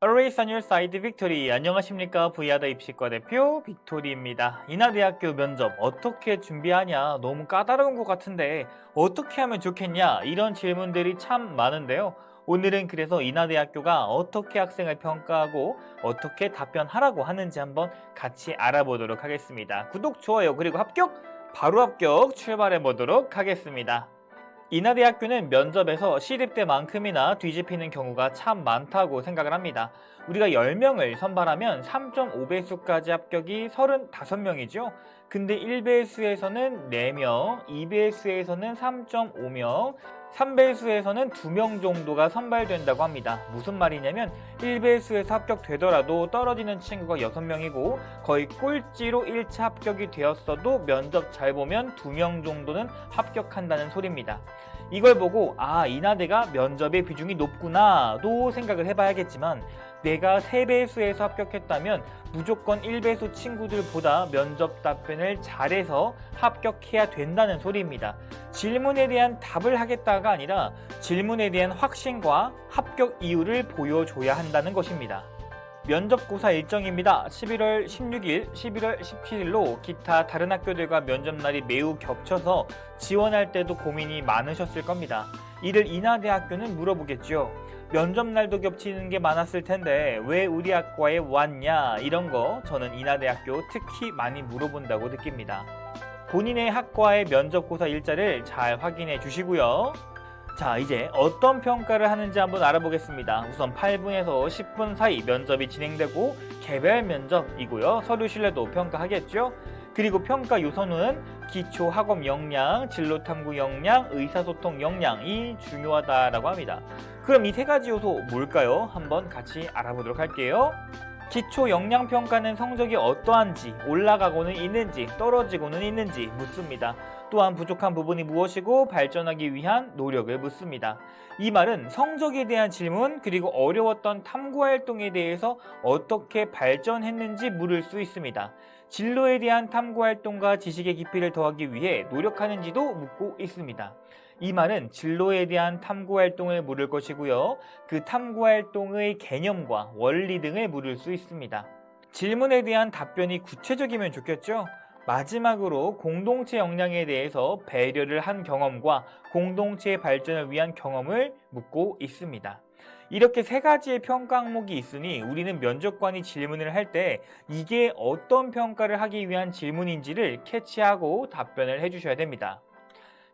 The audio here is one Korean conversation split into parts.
Always on your side 빅토리. 안녕하십니까. 부야다 입시과 대표 빅토리입니다. 인하대학교 면접 어떻게 준비하냐? 너무 까다로운 것 같은데 어떻게 하면 좋겠냐? 이런 질문들이 참 많은데요. 오늘은 그래서 인하대학교가 어떻게 학생을 평가하고 어떻게 답변하라고 하는지 한번 같이 알아보도록 하겠습니다. 구독, 좋아요, 그리고 합격! 바로 합격 출발해 보도록 하겠습니다. 인하대학교는 면접에서 시립대만큼이나 뒤집히는 경우가 참 많다고 생각을 합니다. 우리가 10명을 선발하면 3.5배수까지 합격이 35명이죠. 근데 1배수에서는 4명, 2배수에서는 3.5명, 3배수에서는 2명 정도가 선발된다고 합니다. 무슨 말이냐면 1배수에서 합격되더라도 떨어지는 친구가 6명이고 거의 꼴찌로 1차 합격이 되었어도 면접 잘 보면 2명 정도는 합격한다는 소리입니다. 이걸 보고 인하대가 면접의 비중이 높구나도 생각을 해봐야겠지만 내가 3배수에서 합격했다면 무조건 1배수 친구들보다 면접 답변을 잘해서 합격해야 된다는 소리입니다. 질문에 대한 답을 하겠다가 아니라 질문에 대한 확신과 합격 이유를 보여줘야 한다는 것입니다. 면접고사 일정입니다. 11월 16일, 11월 17일로 기타 다른 학교들과 면접날이 매우 겹쳐서 지원할 때도 고민이 많으셨을 겁니다. 이를 인하대학교는 물어보겠죠. 면접날도 겹치는 게 많았을 텐데 왜 우리 학과에 왔냐? 이런 거 저는 인하대학교 특히 많이 물어본다고 느낍니다. 본인의 학과의 면접고사 일자를 잘 확인해 주시고요. 자, 이제 어떤 평가를 하는지 한번 알아보겠습니다. 우선 8분에서 10분 사이 면접이 진행되고 개별 면접이고요. 서류 신뢰도 평가하겠죠. 그리고 평가 요소는 기초 학업 역량, 진로 탐구 역량, 의사소통 역량이 중요하다라고 합니다. 그럼 이 세 가지 요소 뭘까요? 한번 같이 알아보도록 할게요. 기초 역량 평가는 성적이 어떠한지, 올라가고는 있는지, 떨어지고는 있는지 묻습니다. 또한 부족한 부분이 무엇이고 발전하기 위한 노력을 묻습니다. 이 말은 성적에 대한 질문 그리고 어려웠던 탐구활동에 대해서 어떻게 발전했는지 물을 수 있습니다. 진로에 대한 탐구활동과 지식의 깊이를 더하기 위해 노력하는지도 묻고 있습니다. 이 말은 진로에 대한 탐구활동을 물을 것이고요. 그 탐구활동의 개념과 원리 등을 물을 수 있습니다. 질문에 대한 답변이 구체적이면 좋겠죠? 마지막으로 공동체 역량에 대해서 배려를 한 경험과 공동체의 발전을 위한 경험을 묻고 있습니다. 이렇게 세 가지의 평가 항목이 있으니 우리는 면접관이 질문을 할 때 이게 어떤 평가를 하기 위한 질문인지를 캐치하고 답변을 해주셔야 됩니다.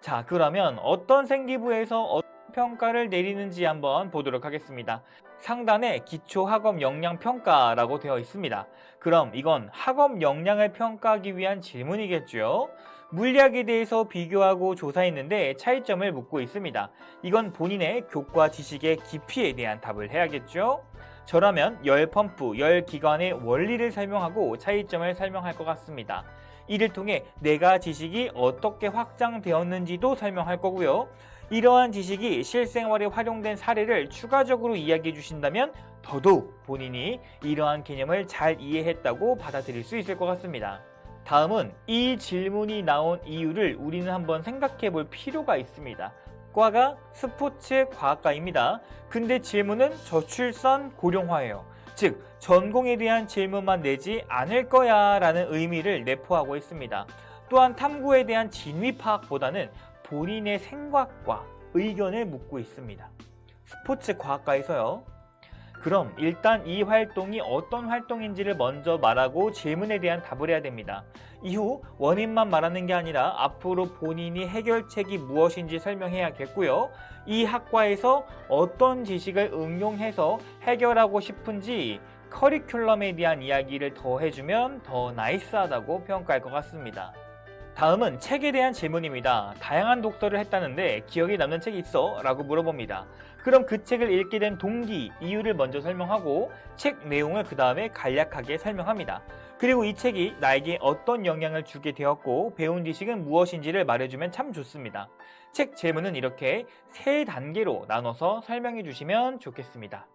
자, 그러면 어떤 생기부에서 어떤 평가를 내리는지 한번 보도록 하겠습니다. 상단에 기초 학업 역량 평가라고 되어 있습니다. 그럼 이건 학업 역량을 평가하기 위한 질문이겠죠. 물리학에 대해서 비교하고 조사했는데 차이점을 묻고 있습니다. 이건 본인의 교과 지식의 깊이에 대한 답을 해야겠죠. 저라면 열 펌프, 열 기관의 원리를 설명하고 차이점을 설명할 것 같습니다. 이를 통해 내가 지식이 어떻게 확장되었는지도 설명할 거고요. 이러한 지식이 실생활에 활용된 사례를 추가적으로 이야기해 주신다면 더더욱 본인이 이러한 개념을 잘 이해했다고 받아들일 수 있을 것 같습니다. 다음은 이 질문이 나온 이유를 우리는 한번 생각해 볼 필요가 있습니다. 과가 스포츠 과학과입니다. 근데 질문은 저출산 고령화예요. 즉 전공에 대한 질문만 내지 않을 거야 라는 의미를 내포하고 있습니다. 또한 탐구에 대한 진위 파악보다는 본인의 생각과 의견을 묻고 있습니다. 스포츠 과학과에서요. 그럼 일단 이 활동이 어떤 활동인지를 먼저 말하고 질문에 대한 답을 해야 됩니다. 이후 원인만 말하는 게 아니라 앞으로 본인이 해결책이 무엇인지 설명해야겠고요. 이 학과에서 어떤 지식을 응용해서 해결하고 싶은지 커리큘럼에 대한 이야기를 더 해주면 더 나이스하다고 평가할 것 같습니다. 다음은 책에 대한 질문입니다. 다양한 독서를 했다는데 기억에 남는 책이 있어? 라고 물어봅니다. 그럼 그 책을 읽게 된 동기, 이유를 먼저 설명하고 책 내용을 그 다음에 간략하게 설명합니다. 그리고 이 책이 나에게 어떤 영향을 주게 되었고 배운 지식은 무엇인지를 말해주면 참 좋습니다. 책 제문은 이렇게 3단계로 나눠서 설명해 주시면 좋겠습니다.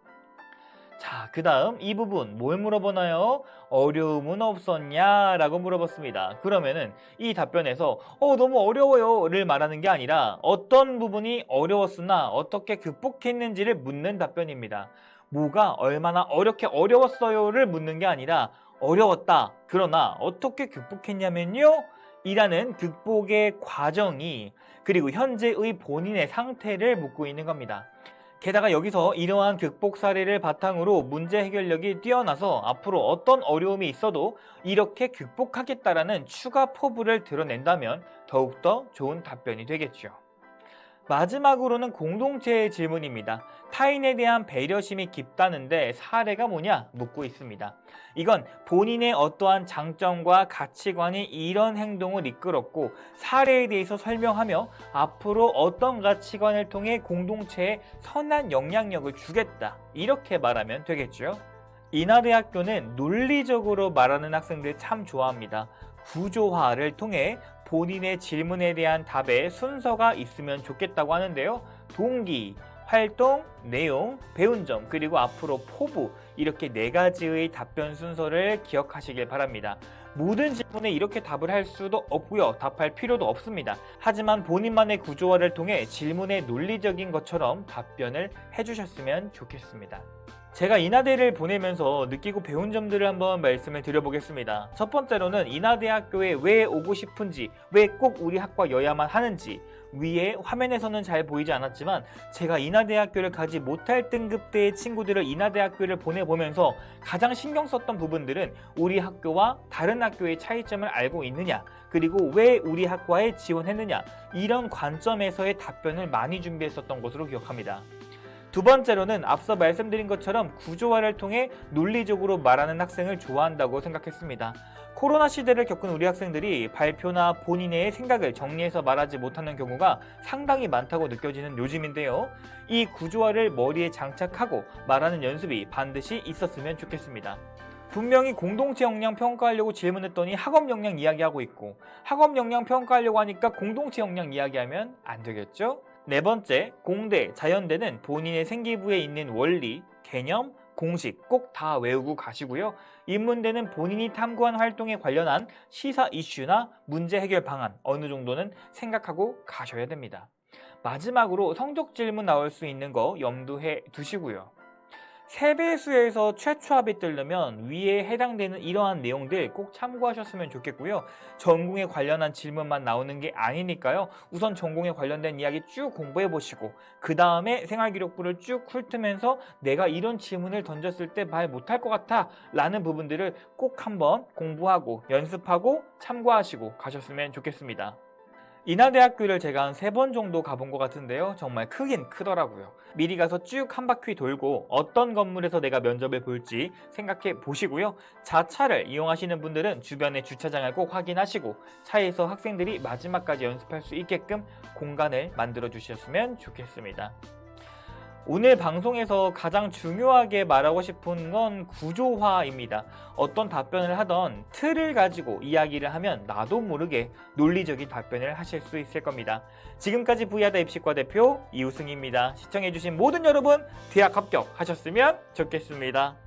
자, 그 다음 이 부분 뭘 물어보나요? 어려움은 없었냐? 라고 물어봤습니다. 그러면은 이 답변에서 너무 어려워요 를 말하는 게 아니라 어떤 부분이 어려웠으나 어떻게 극복했는지를 묻는 답변입니다. 뭐가 얼마나 어려웠어요를 묻는 게 아니라 어려웠다. 그러나 어떻게 극복했냐면요. 이라는 극복의 과정이 그리고 현재의 본인의 상태를 묻고 있는 겁니다. 게다가 여기서 이러한 극복 사례를 바탕으로 문제 해결력이 뛰어나서 앞으로 어떤 어려움이 있어도 이렇게 극복하겠다라는 추가 포부를 드러낸다면 더욱더 좋은 답변이 되겠죠. 마지막으로는 공동체의 질문입니다. 타인에 대한 배려심이 깊다는데 사례가 뭐냐 묻고 있습니다. 이건 본인의 어떠한 장점과 가치관이 이런 행동을 이끌었고 사례에 대해서 설명하며 앞으로 어떤 가치관을 통해 공동체에 선한 영향력을 주겠다 이렇게 말하면 되겠죠. 인하대학교는 논리적으로 말하는 학생들 참 좋아합니다. 구조화를 통해 본인의 질문에 대한 답에 순서가 있으면 좋겠다고 하는데요. 동기, 활동, 내용, 배운 점, 그리고 앞으로 포부 이렇게 4가지의 답변 순서를 기억하시길 바랍니다. 모든 질문에 이렇게 답을 할 수도 없고요. 답할 필요도 없습니다. 하지만 본인만의 구조화를 통해 질문의 논리적인 것처럼 답변을 해주셨으면 좋겠습니다. 제가 인하대를 보내면서 느끼고 배운 점들을 한번 말씀을 드려보겠습니다. 첫 번째로는 인하대학교에 왜 오고 싶은지, 왜 꼭 우리 학과여야만 하는지 위에 화면에서는 잘 보이지 않았지만 제가 인하대학교를 가지 못할 등급대의 친구들을 인하대학교를 보내보면서 가장 신경 썼던 부분들은 우리 학교와 다른 학교의 차이점을 알고 있느냐, 그리고 왜 우리 학과에 지원했느냐, 이런 관점에서의 답변을 많이 준비했었던 것으로 기억합니다. 두 번째로는 앞서 말씀드린 것처럼 구조화를 통해 논리적으로 말하는 학생을 좋아한다고 생각했습니다. 코로나 시대를 겪은 우리 학생들이 발표나 본인의 생각을 정리해서 말하지 못하는 경우가 상당히 많다고 느껴지는 요즘인데요. 이 구조화를 머리에 장착하고 말하는 연습이 반드시 있었으면 좋겠습니다. 분명히 공동체 역량 평가하려고 질문했더니 학업 역량 이야기하고 있고 학업 역량 평가하려고 하니까 공동체 역량 이야기하면 안 되겠죠? 네 번째, 공대, 자연대는 본인의 생기부에 있는 원리, 개념, 공식 꼭 다 외우고 가시고요. 인문대는 본인이 탐구한 활동에 관련한 시사 이슈나 문제 해결 방안 어느 정도는 생각하고 가셔야 됩니다. 마지막으로 성적 질문 나올 수 있는 거 염두해 두시고요. 세배수에서 최초합이 뜨려면 위에 해당되는 이러한 내용들 꼭 참고하셨으면 좋겠고요. 전공에 관련한 질문만 나오는 게 아니니까요. 우선 전공에 관련된 이야기 쭉 공부해 보시고 그 다음에 생활기록부를 쭉 훑으면서 내가 이런 질문을 던졌을 때 말 못할 것 같아 라는 부분들을 꼭 한번 공부하고 연습하고 참고하시고 가셨으면 좋겠습니다. 인하대학교를 제가 한 3번 정도 가본 것 같은데요. 정말 크긴 크더라고요. 미리 가서 쭉 한 바퀴 돌고 어떤 건물에서 내가 면접을 볼지 생각해 보시고요. 자차를 이용하시는 분들은 주변의 주차장을 꼭 확인하시고 차에서 학생들이 마지막까지 연습할 수 있게끔 공간을 만들어 주셨으면 좋겠습니다. 오늘 방송에서 가장 중요하게 말하고 싶은 건 구조화입니다. 어떤 답변을 하던 틀을 가지고 이야기를 하면 나도 모르게 논리적인 답변을 하실 수 있을 겁니다. 지금까지 부야다 입시과 대표 이우승입니다. 시청해주신 모든 여러분 대학 합격하셨으면 좋겠습니다.